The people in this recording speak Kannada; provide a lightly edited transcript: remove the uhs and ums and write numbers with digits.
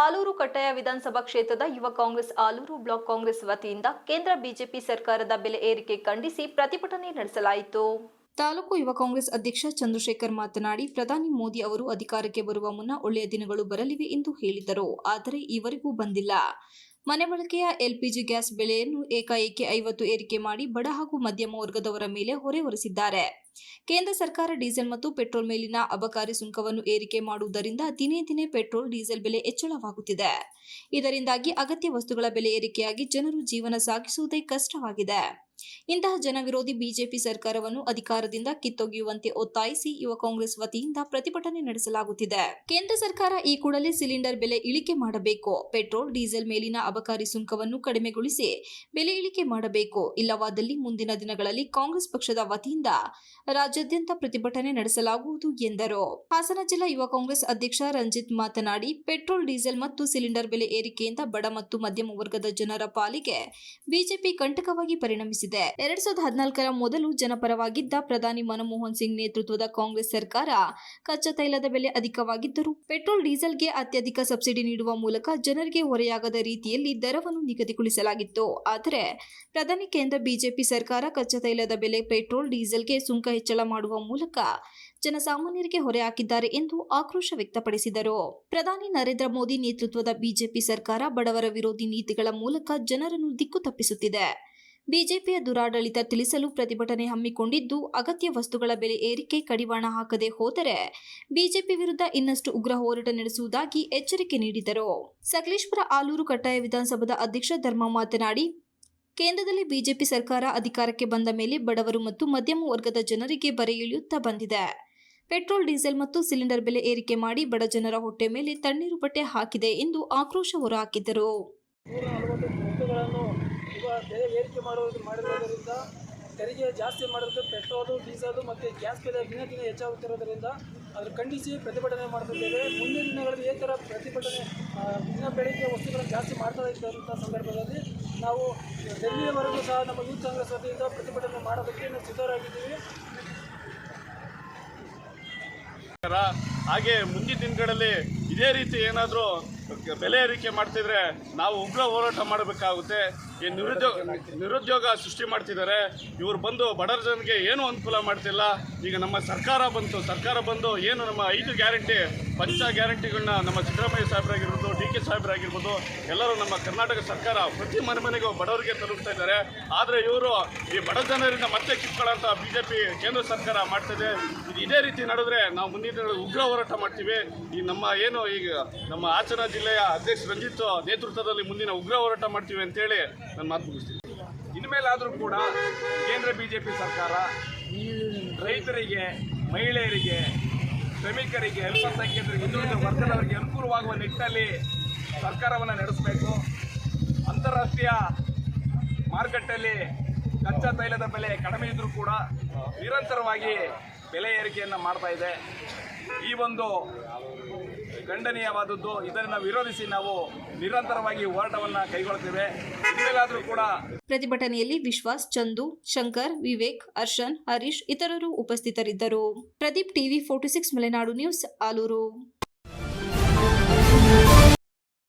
ಆಲೂರು ಕಟ್ಟಾಯ ವಿಧಾನಸಭಾ ಕ್ಷೇತ್ರದ ಯುವ ಕಾಂಗ್ರೆಸ್ ಆಲೂರು ಬ್ಲಾಕ್ ಕಾಂಗ್ರೆಸ್ ವತಿಯಿಂದ ಕೇಂದ್ರ ಬಿಜೆಪಿ ಸರ್ಕಾರದ ಬೆಲೆ ಏರಿಕೆ ಖಂಡಿಸಿ ಪ್ರತಿಭಟನೆ ನಡೆಸಲಾಯಿತು. ತಾಲೂಕು ಯುವ ಕಾಂಗ್ರೆಸ್ ಅಧ್ಯಕ್ಷ ಚಂದ್ರಶೇಖರ್ ಮಾತನಾಡಿ, ಪ್ರಧಾನಿ ಮೋದಿ ಅವರು ಅಧಿಕಾರಕ್ಕೆ ಬರುವ ಮುನ್ನ ಒಳ್ಳೆಯ ದಿನಗಳು ಬರಲಿವೆ ಎಂದು ಹೇಳಿದರು. ಆದರೆ ಈವರೆಗೂ ಬಂದಿಲ್ಲ. ಮನೆ ಬಳಕೆಯ ಎಲ್ಪಿಜಿ ಗ್ಯಾಸ್ ಬೆಲೆಯನ್ನು ಏಕಾಏಕಿ 50 ಏರಿಕೆ ಮಾಡಿ ಬಡ ಹಾಗೂ ಮಧ್ಯಮ ವರ್ಗದವರ ಮೇಲೆ ಹೊರೆ ಹೊರಿಸಿದ್ದಾರೆ. ಕೇಂದ್ರ ಸರ್ಕಾರ ಡೀಸೆಲ್ ಮತ್ತು ಪೆಟ್ರೋಲ್ ಮೇಲಿನ ಅಬಕಾರಿ ಸುಂಕವನ್ನು ಏರಿಕೆ ಮಾಡುವುದರಿಂದ ದಿನೇ ದಿನೇ ಪೆಟ್ರೋಲ್, ಡೀಸೆಲ್ ಬೆಲೆ ಹೆಚ್ಚಳವಾಗುತ್ತಿದೆ. ಇದರಿಂದಾಗಿ ಅಗತ್ಯ ವಸ್ತುಗಳ ಬೆಲೆ ಏರಿಕೆಯಾಗಿ ಜನರು ಜೀವನ ಸಾಗಿಸುವುದೇ ಕಷ್ಟವಾಗಿದೆ. ಇಂತಹ ಜನವಿರೋಧಿ ಬಿಜೆಪಿ ಸರ್ಕಾರವನ್ನು ಅಧಿಕಾರದಿಂದ ಕಿತ್ತೊಗೆಯುವಂತೆ ಒತ್ತಾಯಿಸಿ ಯುವ ಕಾಂಗ್ರೆಸ್ ವತಿಯಿಂದ ಪ್ರತಿಭಟನೆ ನಡೆಸಲಾಗುತ್ತಿದೆ. ಕೇಂದ್ರ ಸರ್ಕಾರ ಈ ಕೂಡಲೇ ಸಿಲಿಂಡರ್ ಬೆಲೆ ಇಳಿಕೆ ಮಾಡಬೇಕು. ಪೆಟ್ರೋಲ್, ಡೀಸೆಲ್ ಮೇಲಿನ ಅಬಕಾರಿ ಸುಂಕವನ್ನು ಕಡಿಮೆಗೊಳಿಸಿ ಬೆಲೆ ಇಳಿಕೆ ಮಾಡಬೇಕು. ಇಲ್ಲವಾದಲ್ಲಿ ಮುಂದಿನ ದಿನಗಳಲ್ಲಿ ಕಾಂಗ್ರೆಸ್ ಪಕ್ಷದ ವತಿಯಿಂದ ರಾಜ್ಯಾದ್ಯಂತ ಪ್ರತಿಭಟನೆ ನಡೆಸಲಾಗುವುದು ಎಂದರು. ಹಾಸನ ಜಿಲ್ಲಾ ಯುವ ಕಾಂಗ್ರೆಸ್ ಅಧ್ಯಕ್ಷ ರಂಜಿತ್ ಮಾತನಾಡಿ, ಪೆಟ್ರೋಲ್, ಡೀಸೆಲ್ ಮತ್ತು ಸಿಲಿಂಡರ್ ಬೆಲೆ ಏರಿಕೆಯಿಂದ ಬಡ ಮತ್ತು ಮಧ್ಯಮ ವರ್ಗದ ಜನರ ಪಾಲಿಗೆ ಬಿಜೆಪಿ ಕಂಟಕವಾಗಿ ಪರಿಣಮಿಸಿದೆ. 2014ರ ಮೊದಲು ಜನಪರವಾಗಿದ್ದ ಪ್ರಧಾನಿ ಮನಮೋಹನ್ ಸಿಂಗ್ ನೇತೃತ್ವದ ಕಾಂಗ್ರೆಸ್ ಸರ್ಕಾರ ಕಚ್ಚಾ ತೈಲದ ಬೆಲೆ ಅಧಿಕವಾಗಿದ್ದರೂ ಪೆಟ್ರೋಲ್, ಡೀಸೆಲ್ಗೆ ಅತ್ಯಧಿಕ ಸಬ್ಸಿಡಿ ನೀಡುವ ಮೂಲಕ ಜನರಿಗೆ ಹೊರೆಯಾಗದ ರೀತಿಯಲ್ಲಿ ದರವನ್ನು ನಿಗದಿಗೊಳಿಸಲಾಗಿತ್ತು. ಆದರೆ ಪ್ರಧಾನಿ ಕೇಂದ್ರ ಬಿಜೆಪಿ ಸರ್ಕಾರ ಕಚ್ಚಾ ತೈಲದ ಬೆಲೆ, ಪೆಟ್ರೋಲ್, ಡೀಸೆಲ್ಗೆ ಸುಂಕ ಹೆಚ್ಚಳ ಮಾಡುವ ಮೂಲಕ ಜನಸಾಮಾನ್ಯರಿಗೆ ಹೊರೆ ಹಾಕಿದ್ದಾರೆ ಎಂದು ಆಕ್ರೋಶ ವ್ಯಕ್ತಪಡಿಸಿದರು. ಪ್ರಧಾನಿ ನರೇಂದ್ರ ಮೋದಿ ನೇತೃತ್ವದ ಬಿಜೆಪಿ ಸರ್ಕಾರ ಬಡವರ ವಿರೋಧಿ ನೀತಿಗಳ ಮೂಲಕ ಜನರನ್ನು ದಿಕ್ಕು ತಪ್ಪಿಸುತ್ತಿದೆ. ಬಿಜೆಪಿಯ ದುರಾಡಳಿತ ತಿಳಿಸಲು ಪ್ರತಿಭಟನೆ ಹಮ್ಮಿಕೊಂಡಿದ್ದು, ಅಗತ್ಯ ವಸ್ತುಗಳ ಬೆಲೆ ಏರಿಕೆ ಕಡಿವಾಣ ಹಾಕದೆ ಹೋದರೆ ಬಿಜೆಪಿ ವಿರುದ್ಧ ಇನ್ನಷ್ಟು ಉಗ್ರ ಹೋರಾಟ ನಡೆಸುವುದಾಗಿ ಎಚ್ಚರಿಕೆ ನೀಡಿದರು. ಸಕಲೇಶಪುರ ಆಲೂರು ಕಟ್ಟಾಯ ವಿಧಾನಸಭಾದ ಅಧ್ಯಕ್ಷ ಧರ್ಮ ಮಾತನಾಡಿ, ಕೇಂದ್ರದಲ್ಲಿ ಬಿಜೆಪಿ ಸರ್ಕಾರ ಅಧಿಕಾರಕ್ಕೆ ಬಂದ ಮೇಲೆ ಬಡವರು ಮತ್ತು ಮಧ್ಯಮ ವರ್ಗದ ಜನರಿಗೆ ಬರೆ ಇಳಿಯುತ್ತಾ ಬಂದಿದೆ. ಪೆಟ್ರೋಲ್, ಡೀಸೆಲ್ ಮತ್ತು ಸಿಲಿಂಡರ್ ಬೆಲೆ ಏರಿಕೆ ಮಾಡಿ ಬಡ ಜನರ ಹೊಟ್ಟೆ ಮೇಲೆ ತಣ್ಣೀರು ಬಟ್ಟೆ ಹಾಕಿದೆ ಎಂದು ಆಕ್ರೋಶ ಹೊರಹಾಕಿದರು. ಬೆಲೆ ಏರಿಕೆ ಮಾಡಿರುವುದರಿಂದ ತೆರಿಗೆ ಜಾಸ್ತಿ ಮಾಡಿರುತ್ತೆ. ಪೆಟ್ರೋಲು, ಡೀಸೆಲು ಮತ್ತು ಗ್ಯಾಸ್ ಬೆಲೆ ದಿನ ದಿನ ಹೆಚ್ಚಾಗುತ್ತಿರೋದರಿಂದ ಅದನ್ನು ಖಂಡಿಸಿ ಪ್ರತಿಭಟನೆ ಮಾಡ್ತಿದ್ದೇವೆ. ಮುಂದಿನ ದಿನಗಳಲ್ಲಿ ಈ ಥರ ಪ್ರತಿಭಟನೆ ದಿನ ಬೆಳಗ್ಗೆ ವಸ್ತುಗಳನ್ನು ಜಾಸ್ತಿ ಮಾಡ್ತಾ ಇದ್ದಂಥ ಸಂದರ್ಭದಲ್ಲಿ ನಾವು ಡೆಲ್ಲಿಯವರೆಗೂ ಸಹ ನಮ್ಮ ಯೂತ್ ಕಾಂಗ್ರೆಸ್ ವತಿಯಿಂದ ಪ್ರತಿಭಟನೆ ಮಾಡೋದಕ್ಕೆ ನಾವು ಸಿದ್ಧರಾಗಿದ್ದೀವಿ. ಹಾಗೆ ಮುಂದಿನ ದಿನಗಳಲ್ಲಿ ಇದೇ ರೀತಿ ಏನಾದರೂ ಬೆಲೆ ಏರಿಕೆ ಮಾಡ್ತಿದ್ರೆ ನಾವು ಉಗ್ರ ಹೋರಾಟ ಮಾಡಬೇಕಾಗುತ್ತೆ. ಈ ನಿರುದ್ಯೋಗ ಸೃಷ್ಟಿ ಮಾಡ್ತಿದ್ದಾರೆ. ಇವರು ಬಂದು ಬಡವರ ಜನರಿಗೆ ಏನೂ ಅನುಕೂಲ ಮಾಡ್ತಿಲ್ಲ. ಈಗ ನಮ್ಮ ಸರ್ಕಾರ ಬಂದು ಏನು ನಮ್ಮ 5 ಗ್ಯಾರಂಟಿ ಪಂಚ ಗ್ಯಾರಂಟಿಗಳನ್ನ ನಮ್ಮ ಸಿದ್ದರಾಮಯ್ಯ ಸಾಹೇಬರಾಗಿರ್ಬೋದು, ಡಿ ಕೆ ಸಾಹೇಬರಾಗಿರ್ಬೋದು, ಎಲ್ಲರೂ ನಮ್ಮ ಕರ್ನಾಟಕ ಸರ್ಕಾರ ಪ್ರತಿ ಮನೆಗೂ ಬಡವರಿಗೆ ತಲುಪ್ತಾ ಇದ್ದಾರೆ. ಆದರೆ ಇವರು ಈ ಬಡ ಜನರಿಂದ ಮತ್ತೆ ಕಿತ್ಕೊಳ್ಳೋಂಥ ಬಿಜೆಪಿ ಕೇಂದ್ರ ಸರ್ಕಾರ ಮಾಡ್ತಿದೆ. ಇದು ಇದೇ ರೀತಿ ನಡೆದ್ರೆ ನಾವು ಮುಂದಿನ ಉಗ್ರ ಹೋರಾಟ ಮಾಡ್ತೀವಿ. ಈ ಈಗ ನಮ್ಮ ಹಾಸನ ಜಿಲ್ಲೆಯ ಅಧ್ಯಕ್ಷ ರಂಜಿತ್ ನೇತೃತ್ವದಲ್ಲಿ ಮುಂದಿನ ಉಗ್ರ ಹೋರಾಟ ಮಾಡ್ತೀವಿ ಅಂತೇಳಿ ನಾನು ಮಾತು ಮುಗಿಸ್ತೀನಿ. ಇನ್ಮೇಲಾದರೂ ಕೂಡ ಕೇಂದ್ರ ಬಿಜೆಪಿ ಸರ್ಕಾರ ರೈತರಿಗೆ, ಮಹಿಳೆಯರಿಗೆ, ಶ್ರಮಿಕರಿಗೆ, ಅಲ್ಪಸಂಖ್ಯಾತರಿಗೆ, ಹಿಂದುಳಿದ ವರ್ಗದವರಿಗೆ ಅನುಕೂಲವಾಗುವ ನಿಟ್ಟಿನಲ್ಲಿ ಸರ್ಕಾರವನ್ನು ನಡೆಸಬೇಕು. ಅಂತಾರಾಷ್ಟ್ರೀಯ ಮಾರುಕಟ್ಟೆಯಲ್ಲಿ ಕಚ್ಚಾ ತೈಲದ ಬೆಲೆ ಕಡಿಮೆ ಇದ್ದರೂ ಕೂಡ ನಿರಂತರವಾಗಿ ಬೆಲೆ ಏರಿಕೆಯನ್ನು ಮಾಡ್ತಾ ಇದೆ. ಈ ಒಂದು ಖಂಡನೀಯವಾದದ್ದು. ಇದನ್ನು ವಿರೋಧಿಸಿ ನಾವು ನಿರಂತರವಾಗಿ ಹೋರಾಟವನ್ನು ಕೈಗೊಳ್ಳುತ್ತೇವೆ. ಇನ್ಮೇಲಾದರೂ ಕೂಡ ಪ್ರತಿಭಟನೆಯಲ್ಲಿ ವಿಶ್ವಾಸ್, ಚಂದು, ಶಂಕರ್, ವಿವೇಕ್, ಹರ್ಷನ್, ಹರೀಶ್ ಇತರರು ಉಪಸ್ಥಿತರಿದ್ದರು. Pradeep, TV 46 Malenadu news, Aluru.